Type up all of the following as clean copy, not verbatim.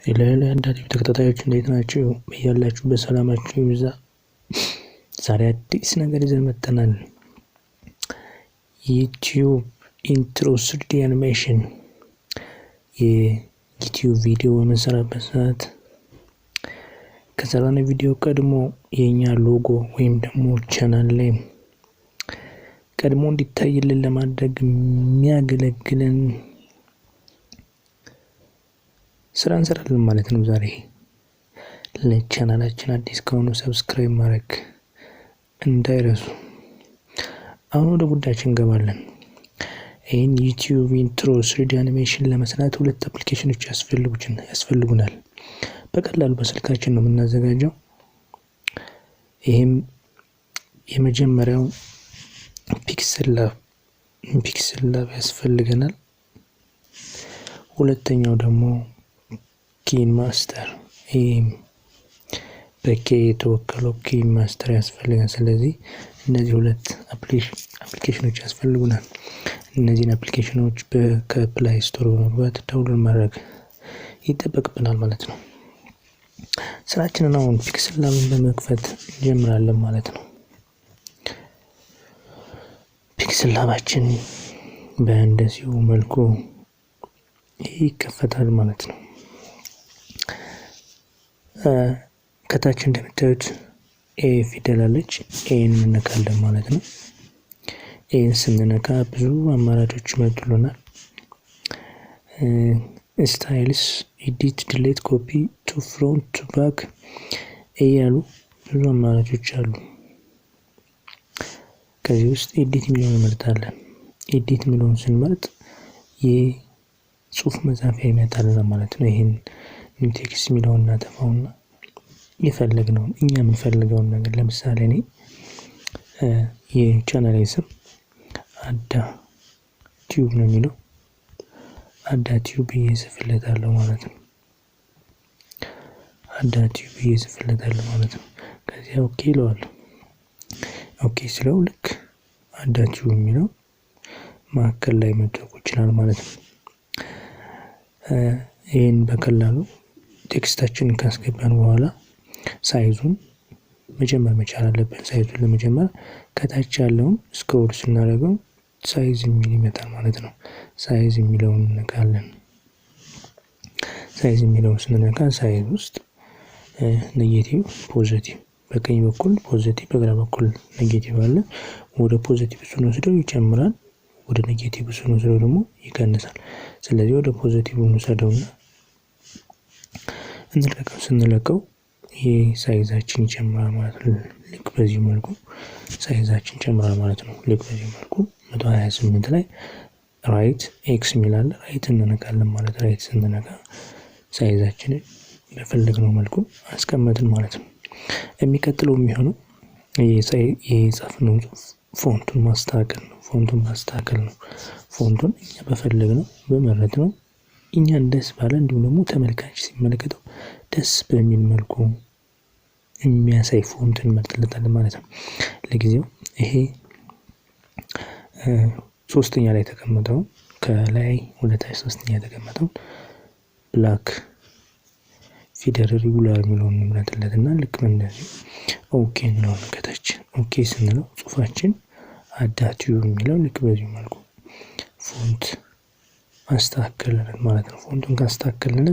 ለአንዳንድ ተከታታዮች እንዴት ናችሁ? በያላችሁበት ሰላማችሁ ይብዛ። ዛሬ አዲስ ነገር ይዘን መጥተናል። ዩቲዩብ ኢንትሮ 3D አኒሜሽን የዩቲዩብ ቪዲዮ በምንሰራበት ሰዓት ከሰራነው ቪዲዮ ቀድሞ የኛ ሎጎ ወይም ደግሞ ቻናል ላይ ቀድሞ እንዲታይልን ለማድረግ የሚያገለግለን ስራ እንሰራለን ማለት ነው። ዛሬ ለቻናላችን አዲስ ከሆኑ ሰብስክራይብ ማድረግ እንዳይረሱ። አሁን ወደ ጉዳያችን እንገባለን። ይሄን ዩቲዩብ ኢንትሮ 3D አኒሜሽን ለመስራት ሁለት አፕሊኬሽኖች ያስፈልጉናል። በቀላሉ በስልካችን ነው የምናዘጋጀው። ይሄም የመጀመሪያው ፒክሰል ላብ ያስፈልገናል። ሁለተኛው ደግሞ KINEMASTER በኬ የተወከለው KINEMASTER ያስፈልጋል። ስለዚህ እነዚህ ሁለት አፕሊኬሽኖች ያስፈልጉናል። እነዚህን አፕሊኬሽኖች ከፕላይ ስቶር በመግባት ዳውንሎድ ማድረግ ይጠበቅብናል ማለት ነው። ስራችንን አሁን ፒክሰል ላብን በመክፈት እንጀምራለን ማለት ነው። ፒክሰል ላባችን በእንደዚሁ መልኩ ይከፈታል ማለት ነው። ከታች እንደምታዩት ኤ ፊደል አለች። ኤን እንነካለን ማለት ነው። ኤን ስንነካ ብዙ አማራጮች ይመጡልናል። ስታይልስ፣ ኤዲት፣ ዲሌት፣ ኮፒ ቱ ፍሮንት ቱ ባክ እያሉ ብዙ አማራጮች አሉ። ከዚህ ውስጥ ኤዲት የሚለውን እንመርጣለን። ኤዲት የሚለውን ስንመርጥ የጽሁፍ መጻፊያ ይመጣልና ማለት ነው። ይሄን ቴክስት የሚለውን እናጠፋውና የፈለግነውን እኛ የምንፈልገውን ነገር ለምሳሌ እኔ የቻናሌ ስም አዳ ቲዩብ ነው የሚለው አዳ ቲዩብ እየጽፍለታለሁ ማለት ነው። አዳ ቲዩብ እየጽፍለታለሁ ማለት ነው። ከዚያ ኦኬ እለዋለሁ። ኦኬ ስለው ልክ አዳ ቲዩብ የሚለው ማዕከል ላይ መድረቁ ይችላል ማለት ነው። ይሄን በቀላሉ ቴክስታችንን ካስገባን በኋላ ሳይዙን መጀመር መቻል አለብን። ሳይዙን ለመጀመር ከታች ያለውን ስክሮል ስናደርገው ሳይዝ የሚል ይመጣል ማለት ነው። ሳይዝ የሚለውን እንነካለን። ሳይዝ የሚለውን ስንነካ ሳይዝ ውስጥ ኔጌቲቭ፣ ፖዚቲቭ፣ በቀኝ በኩል ፖዚቲቭ በግራ በኩል ኔጌቲቭ አለ። ወደ ፖዚቲቭ ስንወስደው ይጨምራል፣ ወደ ኔጌቲቭ ስንወስደው ደግሞ ይቀንሳል። ስለዚህ ወደ ፖዚቲቭ እንወስደውና ስንለቀው ይሄ ሳይዛችን ይጨምራል ማለት ነው። ልክ በዚህ መልኩ ሳይዛችን ይጨምራል ማለት ነው። ልክ በዚህ መልኩ 128 ላይ ራይት ኤክስ ሚላል ራይት እንነካለን ማለት ነው። ራይት ስንነካ ሳይዛችንን በፈለግነው መልኩ አስቀምጠን ማለት ነው። የሚቀጥለው የሚሆነው የጻፍነው ጽሁፍ ፎንቱን ማስተካከል ነው። ፎንቱን እኛ በፈለግነው በመረጥነው እኛን ደስ ባለ እንዲሁም ደግሞ ተመልካች ሲመለከተው ደስ በሚል መልኩ የሚያሳይ ፎንት እንመርጥለታለን ማለት ነው። ለጊዜው ይሄ ሶስተኛ ላይ ተቀመጠው ከላይ ወደ ታች ሶስተኛ ተቀመጠው ብላክ ፊደል ሬጉላር የሚለውን እንመርጥለትና ልክ እንደዚህ ኦኬ እንለዋለን። ከታች ኦኬ ስንለው ጽሁፋችን አዳቲዩ የሚለው ልክ በዚህ መልኩ ፎንት አስተካክለናል ማለት ነው። ፎንቱን ካስተካከልን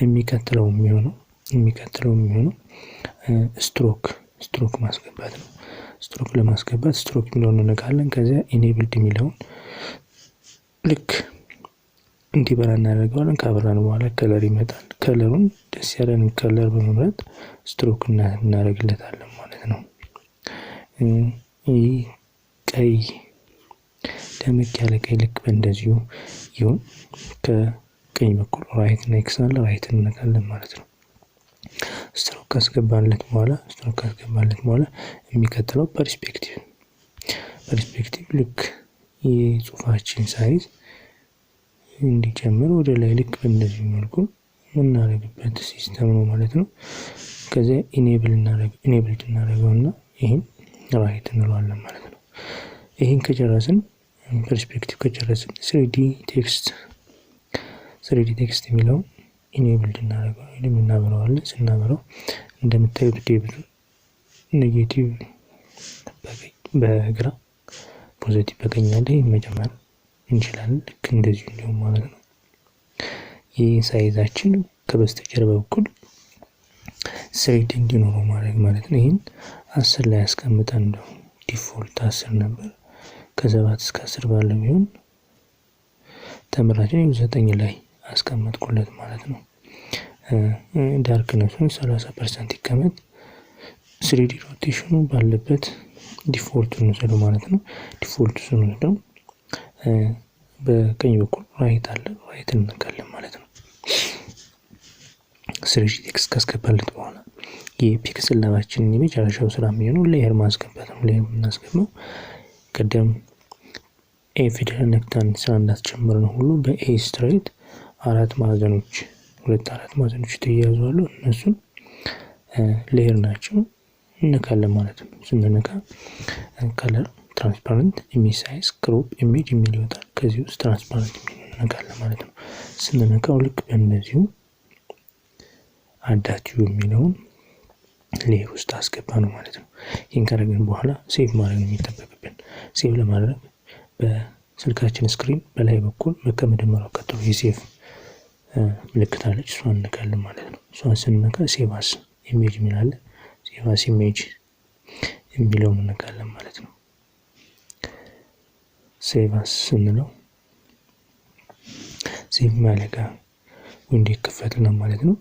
የሚከተለው የሚሆነው ስትሮክ ማስገባት ነው። ስትሮክ ለማስገባት ስትሮክ የሚለውን እንነካለን። ከዚያ ኢኔብልድ የሚለውን ልክ እንዲበራ እናደርገዋለን። ካበራን በኋላ ከለር ይመጣል። ከለሩን ደስ ያለንን ከለር በመምረጥ ስትሮክ እናደርግለታለን ማለት ነው። ይህ ቀይ ደመቅ ያለ ቀይ ልክ በእንደዚሁ ይሁን። ከቀኝ በኩል ራይት ኤክስ አለ፣ ራይት እንነካለን ማለት ነው። ስትሮክ ካስገባንለት በኋላ የሚከተለው ፐርስፔክቲቭ ልክ የጽሁፋችን ሳይዝ እንዲጨምር ወደ ላይ ልክ በእንደዚህ መልኩ የምናደርግበት ሲስተም ነው ማለት ነው። ከዚያ ኢኔብልድ እናደርገውና ይህን ራይት እንለዋለን ማለት ነው። ይህን ከጨረስን ፐርስፔክቲቭ ከጨረስን 3D ቴክስት የሚለው ኢኔብል እናበራዋለን። ስናበራው እንደምታዩት ዴብቱ ኔጌቲቭ በግራ ፖዚቲቭ በቀኝ አለ። መጨመር እንችላለን ልክ እንደዚህ ነው ማለት ነው። ይህ ሳይዛችን ከበስተጀርባ በኩል ስሬድ እንዲኖረው ማለት ነው። ይሄን 10 ላይ አስቀምጠን ነው ዲፎልት 10 ነበር ከ7 እስከ 10 ባለው ቢሆን ተመራጭ 9 ላይ አስቀምጥኩለት ማለት ነው። ዳርክነሱን 30% ይቀመጥ። 3D ሮቴሽኑ ባለበት ዲፎልቱን ነው ማለት ነው። ዲፎልቱን ነው በቀኝ በኩል ራይት አለ ራይት እንነካለን ማለት ነው። 3D ቴክስት ካስገባለት በኋላ የፒክስል ላባችንን የመጨረሻው ስራ የሚሆነው ሌየር ማስገባት ነው። ሌየር እናስገባው ቀደም ኤ ፊደል ነክተን ስራ እንዳስጀመርን ሁሉ በኤ ስትሬት አራት ማዕዘኖች ተያይዘው አሉ። እነሱን ሌየር ናቸው እንነካለን ማለት ነው። ስንነካ ከለር ትራንስፓረንት ኢሜጅ ሳይዝ ክሮፕ ኢሜጅ የሚል ይወጣል። ከዚህ ውስጥ ትራንስፓረንት የሚል እንነካለን ማለት ነው። ስንነካው ልክ በእነዚሁ አዳቲው የሚለውን ሌየር ውስጥ አስገባ ነው ማለት ነው። ይሄን ካደረግን በኋላ ሴቭ ማድረግ ነው የሚጠበቅብን። ሴቭ ለማድረግ በስልካችን ስክሪን በላይ በኩል መደመሪያው ቀጥሎ የሴቭ ምልክት አለች እሷን እንነካለን ማለት ነው። እሷን ስንነካ ሴቭ አስ ኢሜጅ የሚል አለ። ሴቭ አስ ኢሜጅ የሚለውን እንነካለን ማለት ነው። ሴቭ አስ ስንለው ሴቭ ማለጋ ዊንዶው ይከፈትልናል ማለት ነው።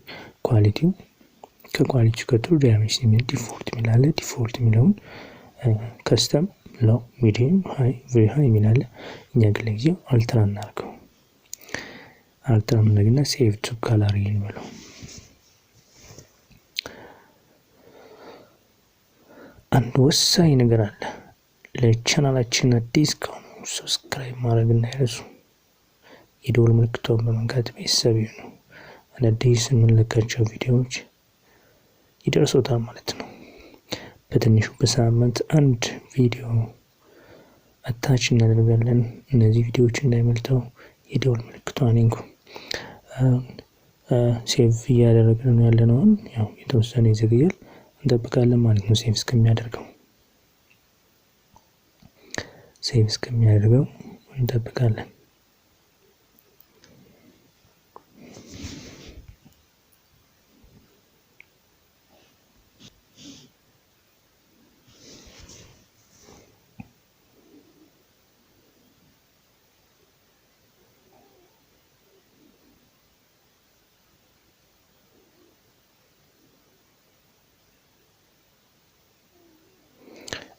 ኳሊቲው ከኳሊቲ ቀጥሎ ዳይሜንሽን የሚል ዲፎልት የሚል አለ። ዲፎልት የሚለውን ከስተም ሎው ሚዲየም ሃይ ቬሪ ሃይ የሚል አለ። እኛ ግን ለጊዜው አልትራ እናድርገው። አልትራ እናደርግና ሴቭ ቱ ካለር እንበለው። አንድ ወሳኝ ነገር አለ። ለቻናላችን አዲስ ከሆኑ ሰብስክራይብ ማድረግ እንዳይረሱ። የደወል ምልክቱን በመንካት ቤተሰብ ይሁኑ። አዳዲስ የምንለቃቸው ቪዲዮዎች ይደርሶታል ማለት ነው። በትንሹ በሳምንት አንድ ቪዲዮ አታች እናደርጋለን። እነዚህ ቪዲዮዎች እንዳይመልጠው የደወል ምልክቱን ይንኩ። ሴቭ እያደረግን ያለነው ያው የተወሰነ ይዘግያል እንጠብቃለን ማለት ነው። ሴቭ እስከሚያደርገው እንጠብቃለን።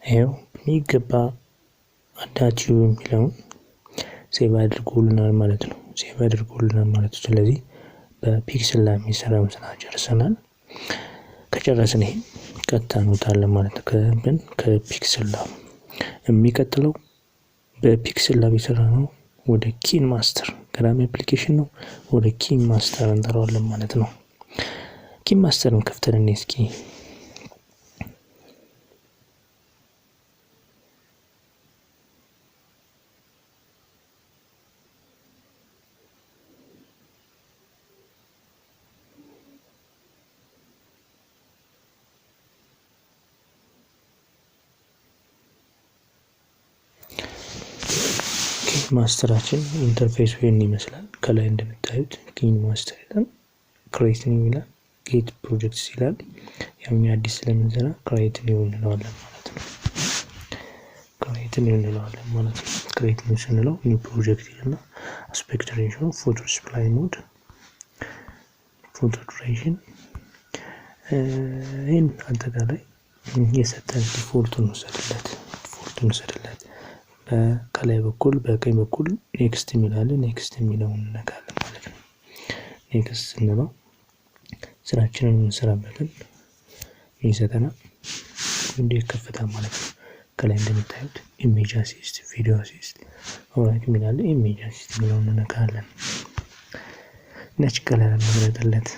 ይሄው የሚገባ አዳቲው የሚለውን ሴቭ አድርጎልናል ማለት ነው። ስለዚህ በፒክስል ላይ የሚሰራውን ስራ ጨርሰናል። ከጨረስን ይሄ ቀጥታ እንወጣለን ማለት ነው። ከፒክስል ላይ የሚቀጥለው በፒክስል ላይ የሰራነው ወደ ኪንማስተር ግራም አፕሊኬሽን ነው። ወደ ኪንማስተር እንጠራዋለን ማለት ነው። ኪንማስተርን ከፍተን እስኪ ማስተራችን ኢንተርፌስ ወይን ይመስላል። ከላይ እንደምታዩት KINEMASTER ይላል፣ CREAT ይላል፣ ጌት ፕሮጀክትስ ይላል። ያው አዲስ ስለምንሰራ CREAT እንለዋለን ማለት ነው። CREAT ስንለው ኒው ፕሮጀክት ይልና አስፔክት ሬሽዮ፣ ፎቶ ዲስፕላይ ሞድ፣ ፎቶ ዱሬሽን ይህን አጠቃላይ የሰጠን ዲፎልቱን እንወሰድለት። ከላይ በኩል በቀኝ በኩል ኔክስት የሚላል ኔክስት የሚለውን እንነካለን ማለት ነው። ኔክስት ስንለው ስራችንን እንሰራበትን ይሰጠናል። እንዲህ ከፍታ ማለት ነው። ከላይ እንደምታዩት ኢሜጅ አሲስት፣ ቪዲዮ አሲስት፣ ኦራይት የሚላል ኢሜጅ አሲስት የሚለውን እንነካለን። ነጭ ከለር እንመርጥለት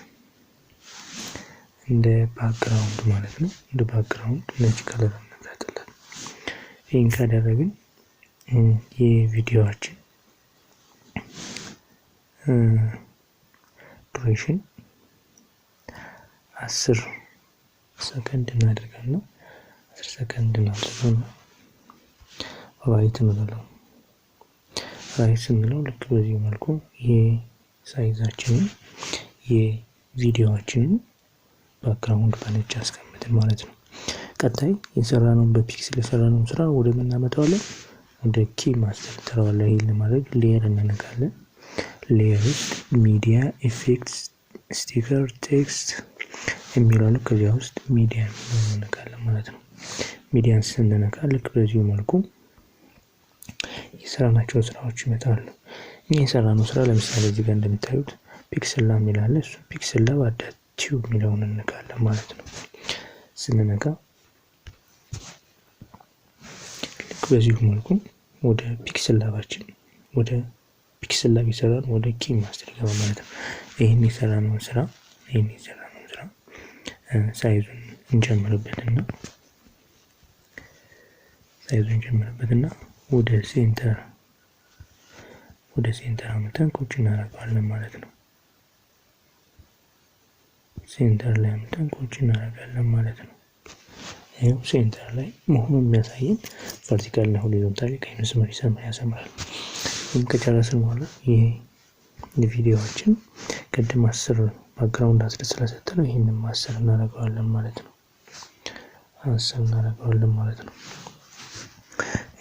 እንደ ባክግራውንድ ማለት ነው። እንደ ባክግራውንድ ነጭ ከለር እንመርጥለት። ይሄን ካደረግን የቪዲዮአችን ዱሬሽን 10 ሰከንድ እናደርጋለን 10 ሰከንድ እናደርጋለን ራይት እንበለው ራይት ስንለው ልክ በዚህ መልኩ የሳይዛችንን የቪዲዮዎችን ባክግራውንድ ባነጭ አስቀምጠን ማለት ነው። ቀጣይ የሰራነውን በፒክስል የሰራነውን ስራ ወደ ምን እናመጣዋለን? ወደ ኪማስተር ተራዋለ ይል ማለት ሌየር እንነካለን። ሌየር ውስጥ ሚዲያ ኢፌክትስ ስቲከር ቴክስት የሚለውን ከዚያ ውስጥ ሚዲያ እንነካለን ማለት ነው። ሚዲያን ስንነካ ልክ በዚህ መልኩ የሰራናቸው ስራዎች ይመጣሉ። የሰራነው ስራ ለምሳሌ እዚህ ጋር እንደምታዩት ፒክስል ላብ ይላል። እሱ ፒክስል ላብ አዳት ቲዩብ የሚለውን እንነካለን ማለት ነው። ስንነካ ልክ በዚህ መልኩ ወደ ፒክስል ላባችን ወደ ፒክስል ላብ ይሰራል ወደ ኪማስተር ይገባል ማለት ነው። ይሄን የሰራነው ስራ ሳይዙን እንጨምርበትና ወደ ሴንተር አመጣን ቁጭ እናደርጋለን ማለት ነው። ሴንተር ላይ አመጣን ቁጭ እናደርጋለን ማለት ነው። ይሄው ሴንተር ላይ መሆኑን የሚያሳየን ቨርቲካል እና ሆሪዞንታሊ ቀይ መስመር ያሰምራል። ይሄን ከጨረስን በኋላ ይሄ ቪዲዮዎችን ቅድም 10 ባክግራውንድ 10 ስለሰጠነው ይሄንን 10 እናደርጋለን ማለት ነው። 10 እናደርጋለን ማለት ነው።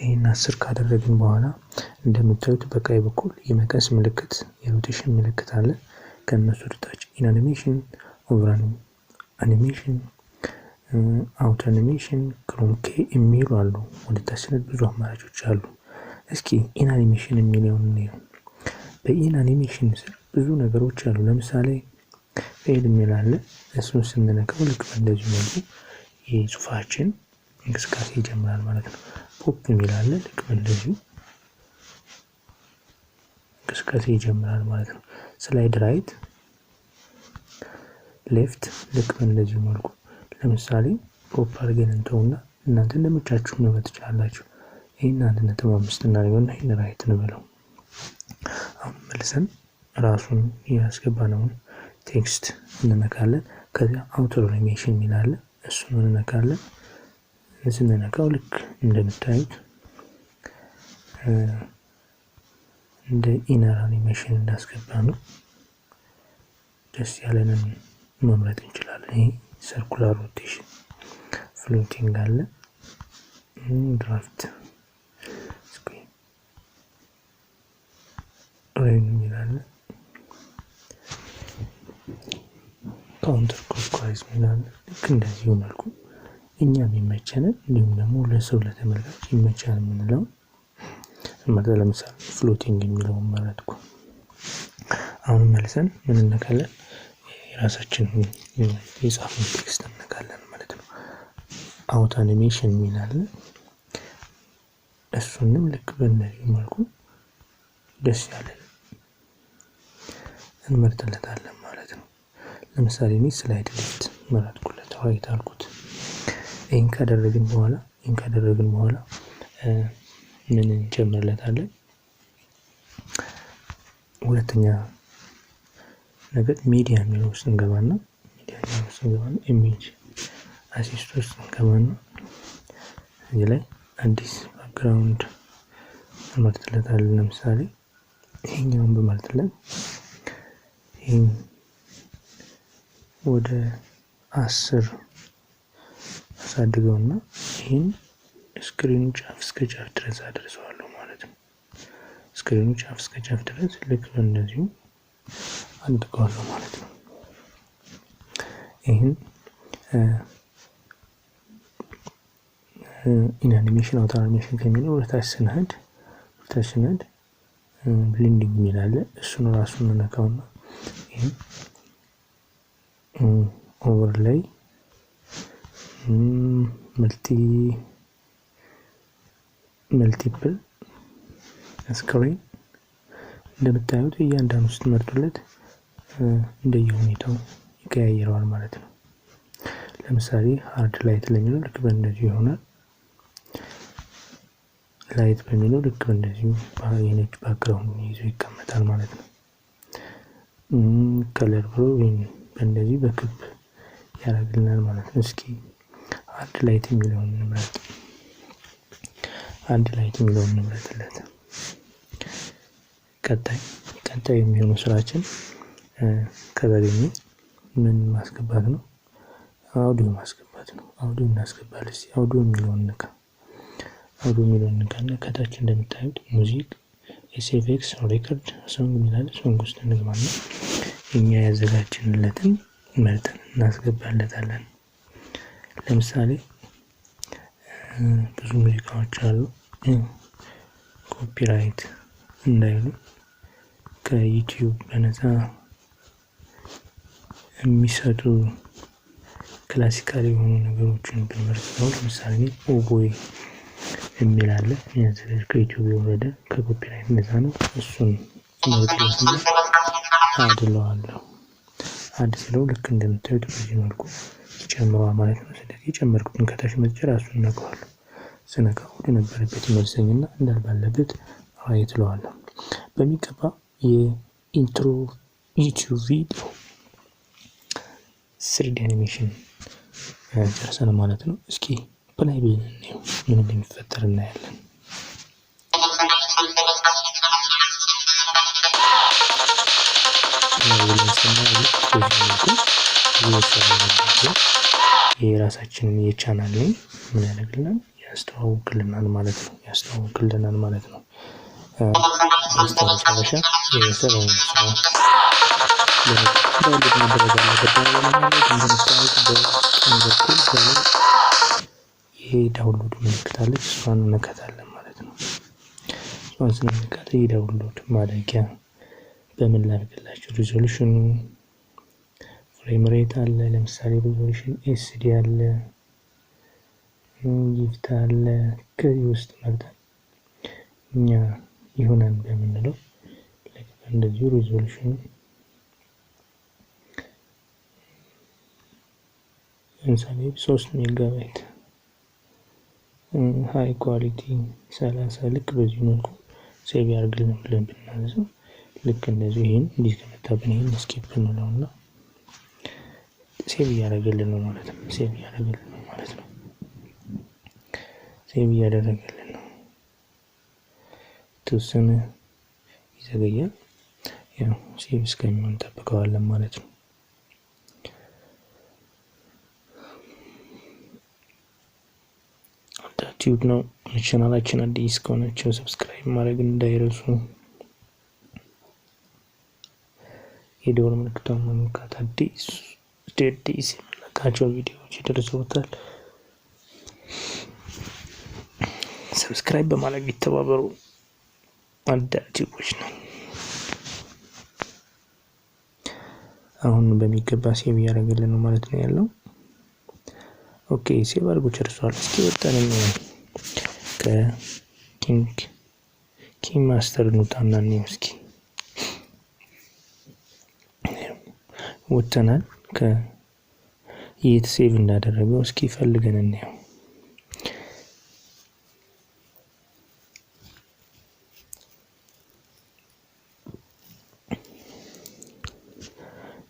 ይሄን 10 ካደረግን በኋላ እንደምታዩት በቀኝ በኩል የመቀስ ምልክት የሮቴሽን ምልክት አለ። ከነሱ ወደታች ኢን አኒሜሽን ኦቨር አኒሜሽን አውት አኒሜሽን ክሮም ኬ የሚሉ አሉ። ወደታች ብዙ አማራጮች አሉ። እስኪ ኢን አኒሜሽን የሚለውን ነው። በኢን አኒሜሽን ስር ብዙ ነገሮች አሉ። ለምሳሌ ፌድ የሚል አለ። እሱን ስንነካው ልክ እንደዚህ መልኩ የጽሁፋችን እንቅስቃሴ ይጀምራል ማለት ነው። ፖፕ የሚል አለ። ልክ እንደዚህ እንቅስቃሴ ይጀምራል ማለት ነው። ስላይድ ራይት ሌፍት ልክ እንደዚህ መልኩ ለምሳሌ ፖፕ አድርገን እንተውና እናንተ እንደምቻችሁ መመት ትችላላችሁ። ይሄን 1.5 እናደርገውና ይሄን ራይት እንበለው። አሁን መልሰን ራሱን ያስገባነውን ቴክስት እንነካለን። ከዚያ አውተር አኒሜሽን የሚል አለ። እሱን እንነካለን። ስንነካው ልክ እንደምታዩት እንደ ኢነር አኒሜሽን እንዳስገባነው ደስ ያለንን መምረጥ እንችላለን። ይሄ ሰርኩላር ሮቴሽን ፍሎቲንግ አለ። ድራፍት ስክሪን ሬን ይላል። ካውንተር ክሎክዋይዝ ይላል። ልክ እንደዚህ መልኩ እኛም ይመቸናል እንዲሁም ደግሞ ለሰው ለተመልካች ይመቻል የምንለው ማለት ለምሳሌ ፍሎቲንግ የሚለውን መረጥኩ። አሁን መልሰን ምን እንነካለን? የራሳችንን የጻፍነው ቴክስት እንነካለን ማለት ነው። አውት አኒሜሽን ይላል። እሱንም ልክ በእነዚህ መልኩ ደስ ያለን እንመርጥለታለን ማለት ነው። ለምሳሌ እኔ ስላይድ ሌፍት መረጥኩለት ራይት አልኩት። ይሄን ካደረግን በኋላ ምን እንጨምርለታለን? ሁለተኛ ነገር ሚዲያ የሚለው ውስጥ እንገባና ኢሜጅ አሲስት ውስጥ እንገባና እዚህ ላይ አዲስ ባክግራውንድ እንመርጥለታለን። ለምሳሌ ይሄኛውን በመርጥለት ይሄን ወደ 10 አሳድገውና ይሄን ስክሪኑ ጫፍ እስከ ጫፍ ድረስ አድርሰዋለሁ ማለት ነው። ስክሪኑ ጫፍ እስከ ጫፍ ድረስ ልክ እንደዚሁ አድርገዋለሁ ማለት ነው። ይሄን ኢን አኒሜሽን አውት አኒሜሽን ከሚለው ወደታች ስንሄድ ብሌንዲንግ የሚል አለ። እሱን ራሱን እንነካውና ይሄን ኦቨርላይ መልቲፕል ስክሪን እንደምታዩት እያንዳንዱ ስትመርጡለት እንደየሁኔታው ይቀያየራል ማለት ነው። ለምሳሌ ሃርድ ላይት ለሚለው ልክ በእንደዚህ ይሆናል። ላይት በሚለው ልክ እንደዚህ የነጭ ባክግራውንድ ይዞ ይቀመጣል ማለት ነው። ከለር ብሎ እንደዚህ በክብ ያደርግልናል ማለት ነው። እስኪ አድ ላይት የሚለውን እንምረጥ። አድ ላይት የሚለውን እንምረጥለት። ቀጣይ የሚሆነው ስራችን ከበለኝ ምን ማስገባት ነው? አውዲዮ ማስገባት ነው። አውዲዮ እናስገባለን። እስኪ አውዲዮ የሚለውን ንካ። አውዲዮ የሚለውን ንካና ከታች እንደምታዩት ሙዚክ ኤስኤፍኤክስ ሬኮርድ ሶንግ የሚላል ሶንግ ውስጥ እንገባና እኛ ያዘጋጀንለትን መርጠን እናስገባለታለን። ለምሳሌ ብዙ ሙዚቃዎች አሉ ኮፒራይት እንዳይሉ ከዩቲዩብ በነፃ የሚሰጡ ክላሲካል የሆኑ ነገሮችን በመርጥ ነው። ለምሳሌ ኦቦይ የሚል አለ ያዘጋጅ ከዩቲዩብ የወረደ ከኮፒራይት ነፃ ነው። እሱን መርጥለትና አድለዋለሁ። አድ ስለው ልክ እንደምታዩት በዚህ መልኩ ይጨምረዋል ማለት ነው። ስለዚህ የጨመርኩትን ከታች መጨረሻ ራሱን ነካዋለሁ። ስነካው ወደ ነበረበት ይመልሰኝና እንዳልባለበት ራይት ለዋለሁ። በሚገባ የኢንትሮ ዩቲዩብ ቪዲዮ 3D አኒሜሽን ጨርሰን ማለት ነው። እስኪ ፕላይ ብለን እንየው ምን እንደሚፈጠር እናያለን። የራሳችንን የቻናል ሊንክ ምን ያደርግልናል? ያስተዋውቅልናል ማለት ነው። በስተመጨረሻ የሰራውን ስራ ዳውንሎድ ምልክት አለች። እሷን እንነካታለን ማለት ነው። እሷን ስንነካት የዳውንሎድ ማድረጊያ በምን ላድርግላችሁ? ሪዞሉሽኑ ፍሬም ሬት አለ። ለምሳሌ ሪዞሉሽን ኤስዲ አለ፣ ጊፍት አለ። ከዚህ ውስጥ መርጠን እኛ ይሆናል በምንለው እንደዚህ ሪዞሉሽን ለምሳሌ 3 ሜጋባይት ሃይ ኳሊቲ 30 ልክ በዚህ መልኩ ሴቭ ያርግልን ብለን ብናዘው ልክ እንደዚህ ይሄን እንዲህ ከመጣብን ይሄን ስኪፕ እንለውና ሴቭ ያደርግልን ነው ማለት ነው። ሴቭ ያደረገልን ነው። ተወሰነ ይዘገያል። ያው ሴቭ እስከሚሆን እንጠብቀዋለን ማለት ነው። ዩቲዩብ ነው ቻናላችን አዲስ ከሆናችሁ ሰብስክራይብ ማድረግ እንዳይረሱ። የደወል ምልክቱን መንካት አዲስ የምንለቃቸው ቪዲዮዎች ይደርሱታል። ሰብስክራይብ በማድረግ ይተባበሩ። አዳዲሶች ነው። አሁን በሚገባ ሴቭ ያደርግልን ነው ማለት ነው ያለው። ኦኬ ሴቭ አድርጎ ጨርሷል። እስኪ ወጣን ነው ከኪንማስተር ኑታና ነው። እስኪ ወጣናል። ከየት ሴቭ እንዳደረገው እስኪ ፈልገን እንየው።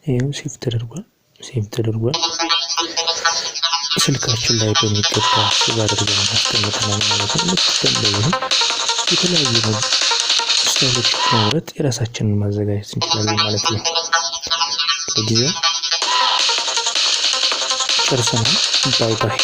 ይሄው ሴቭ ተደርጓል። ስልካችን ላይ በሚገባ አድርገን እናስቀምጠናል ማለት ነው። ልክ እንደዚህ የተለያዩ ስታይሎች ማውረድ የራሳችንን ማዘጋጀት እንችላለን ማለት ነው። ለጊዜው ጨርሰናል። ባይ ባይ።